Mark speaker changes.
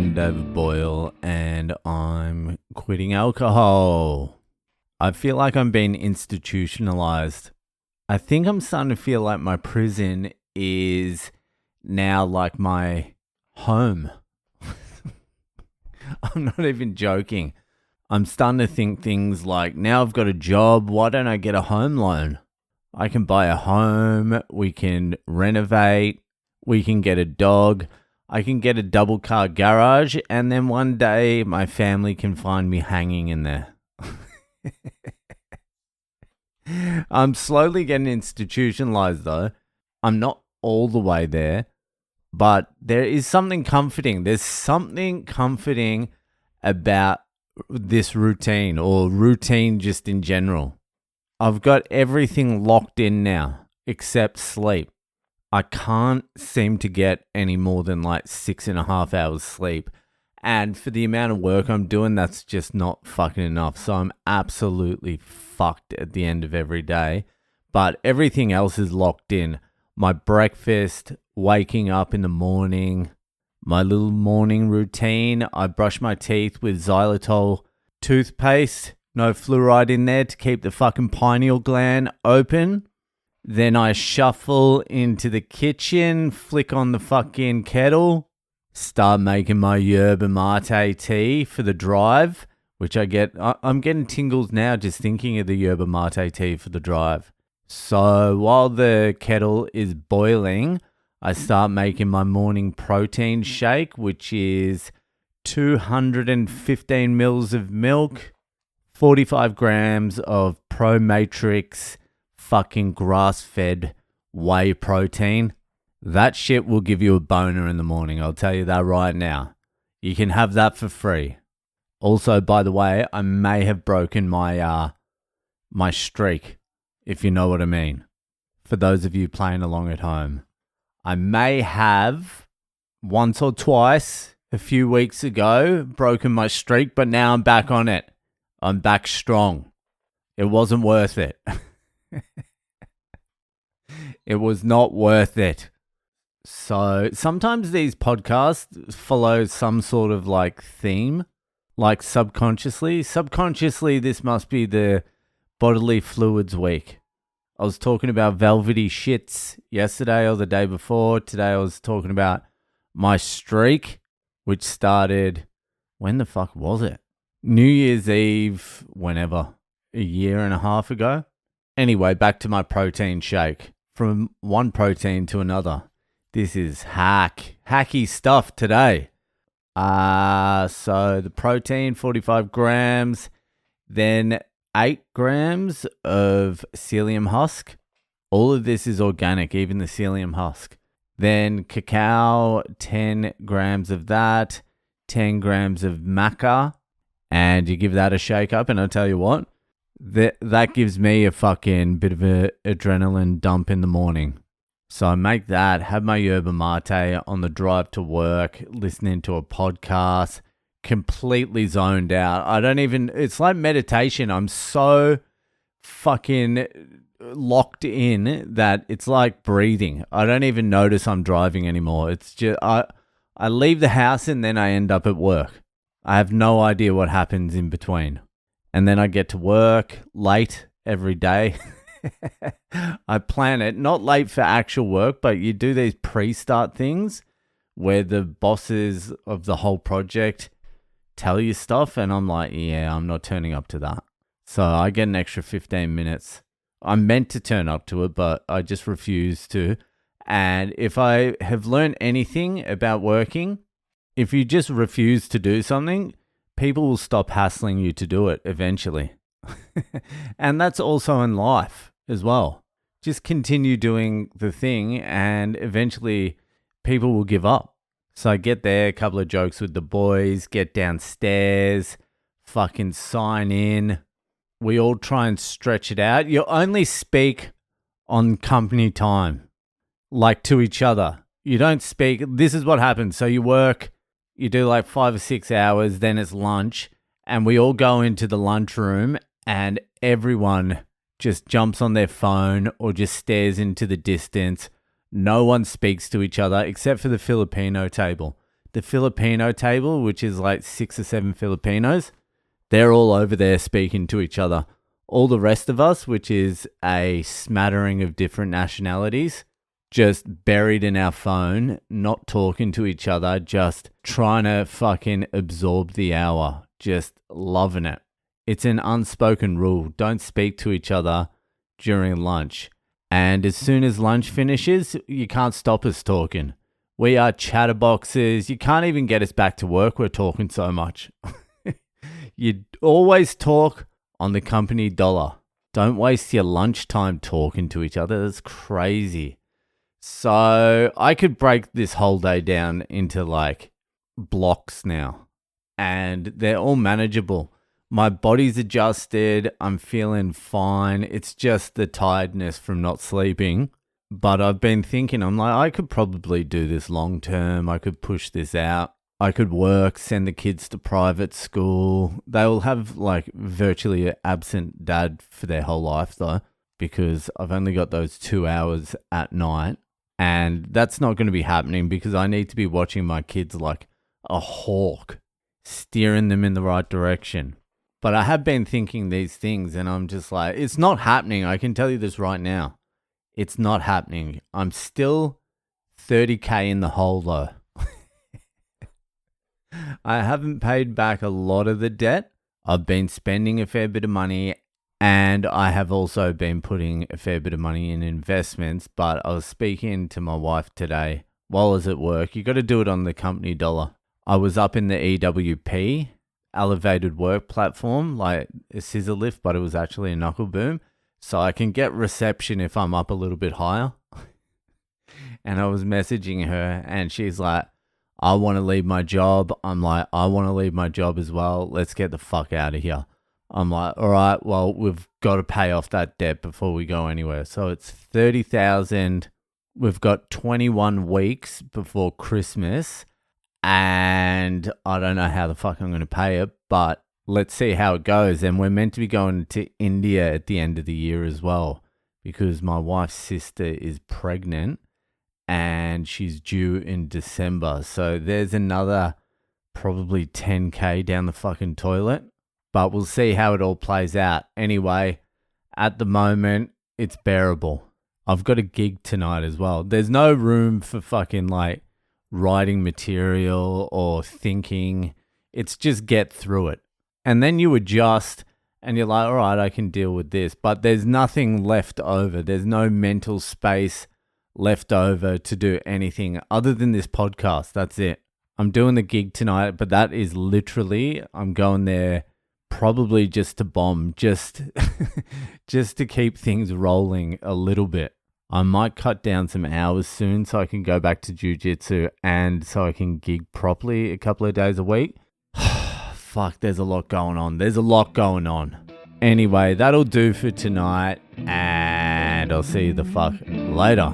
Speaker 1: fucking David Boyle, and I'm quitting alcohol. I feel like I'm being institutionalized. I think I'm starting to feel like my prison is now like my home. I'm not even joking. I'm starting to think things like, now I've got a job, why don't I get a home loan? I can buy a home, we can renovate, we can get a dog, I can get a double car garage, and then one day my family can find me hanging in there. I'm slowly getting institutionalized though. I'm not all the way there, but there is something comforting. There's something comforting about this routine, or routine just in general. I've got everything locked in now except sleep. I can't seem to get any more than like 6.5 hours sleep. And for the amount of work I'm doing, that's just not fucking enough. So I'm absolutely fucked at the end of every day. But everything else is locked in. My breakfast, waking up in the morning, my little morning routine. I brush my teeth with xylitol toothpaste. No fluoride in there to keep the fucking pineal gland open. Then I shuffle into the kitchen, flick on the fucking kettle, start making my yerba mate tea for the drive, which I'm getting tingles now just thinking of the yerba mate tea for the drive. So while the kettle is boiling, I start making my morning protein shake, which is 215 mils of milk, 45 grams of Pro Matrix fucking grass-fed whey protein. That shit will give you a boner in the morning, I'll tell you that right now. You can have that for free. Also, by the way, I may have broken my my streak, if you know what I mean. For those of you playing along at home. I may have, once or twice, a few weeks ago, broken my streak, but now I'm back on it. I'm back strong. It wasn't worth it. It was not worth it. So sometimes these podcasts follow some sort of like theme, like subconsciously. Subconsciously, this must be the bodily fluids week. I was talking about velvety shits yesterday or the day before. Today I was talking about my streak, which started, when the fuck was it? New Year's Eve, whenever, a year and a half ago. Anyway, back to my protein shake. From one protein to another. This is hacky stuff today. So the protein, 45 grams, then 8 grams of psyllium husk. All of this is organic, even the psyllium husk. Then cacao, 10 grams of that, 10 grams of maca, and you give that a shake up, and I'll tell you what, that gives me a fucking bit of an adrenaline dump in the morning. So I make that, have my yerba mate on the drive to work, listening to a podcast, completely zoned out. It's like meditation. I'm so fucking locked in that it's like breathing. I don't even notice I'm driving anymore. It's just, I leave the house and then I end up at work. I have no idea what happens in between. And then I get to work late every day. I plan it, not late for actual work, but you do these pre-start things where the bosses of the whole project tell you stuff, and I'm like, yeah, I'm not turning up to that. So I get an extra 15 minutes. I'm meant to turn up to it, but I just refuse to. And if I have learned anything about working, if you just refuse to do something, people will stop hassling you to do it eventually. And that's also in life as well. Just continue doing the thing and eventually people will give up. So I get there, a couple of jokes with the boys, get downstairs, fucking sign in. We all try and stretch it out. You only speak on company time, like to each other. You don't speak. This is what happens. So you work, you do like 5 or 6 hours, then it's lunch, and we all go into the lunchroom and everyone just jumps on their phone or just stares into the distance. No one speaks to each other except for the Filipino table. The Filipino table, which is like 6 or 7 Filipinos, they're all over there speaking to each other. All the rest of us, which is a smattering of different nationalities, just buried in our phone, not talking to each other, just trying to fucking absorb the hour, just loving it. It's an unspoken rule. Don't speak to each other during lunch. And as soon as lunch finishes, you can't stop us talking. We are chatterboxes. You can't even get us back to work. We're talking so much. You always talk on the company dollar. Don't waste your lunchtime talking to each other. That's crazy. So I could break this whole day down into like blocks now, and they're all manageable. My body's adjusted. I'm feeling fine. It's just the tiredness from not sleeping. But I've been thinking, I'm like, I could probably do this long term. I could push this out. I could work, send the kids to private school. They will have like virtually an absent dad for their whole life though, because I've only got those 2 hours at night. And that's not going to be happening because I need to be watching my kids like a hawk, steering them in the right direction. But I have been thinking these things and I'm just like, it's not happening. I can tell you this right now. It's not happening. I'm still 30K in the hole though. I haven't paid back a lot of the debt. I've been spending a fair bit of money, and I have also been putting a fair bit of money in investments. But I was speaking to my wife today while I was at work. You got to do it on the company dollar. I was up in the EWP, elevated work platform, like a scissor lift, but it was actually a knuckle boom. So I can get reception if I'm up a little bit higher. And I was messaging her and she's like, I want to leave my job. I'm like, I want to leave my job as well. Let's get the fuck out of here. I'm like, all right, well, we've got to pay off that debt before we go anywhere. So it's 30,000. We've got 21 weeks before Christmas. And I don't know how the fuck I'm going to pay it, but let's see how it goes. And we're meant to be going to India at the end of the year as well, because my wife's sister is pregnant. And she's due in December. So there's another probably 10K down the fucking toilet. But we'll see how it all plays out. Anyway, at the moment, it's bearable. I've got a gig tonight as well. There's no room for fucking like writing material or thinking. It's just get through it. And then you adjust and you're like, all right, I can deal with this. But there's nothing left over. There's no mental space left over to do anything other than this podcast. That's it. I'm doing the gig tonight, but that is literally, I'm going there probably just to bomb, just to keep things rolling a little bit. I might cut down some hours soon so I can go back to jiu-jitsu and so I can gig properly a couple of days a week. Fuck, there's a lot going on. There's a lot going on. Anyway, that'll do for tonight, and I'll see you the fuck later.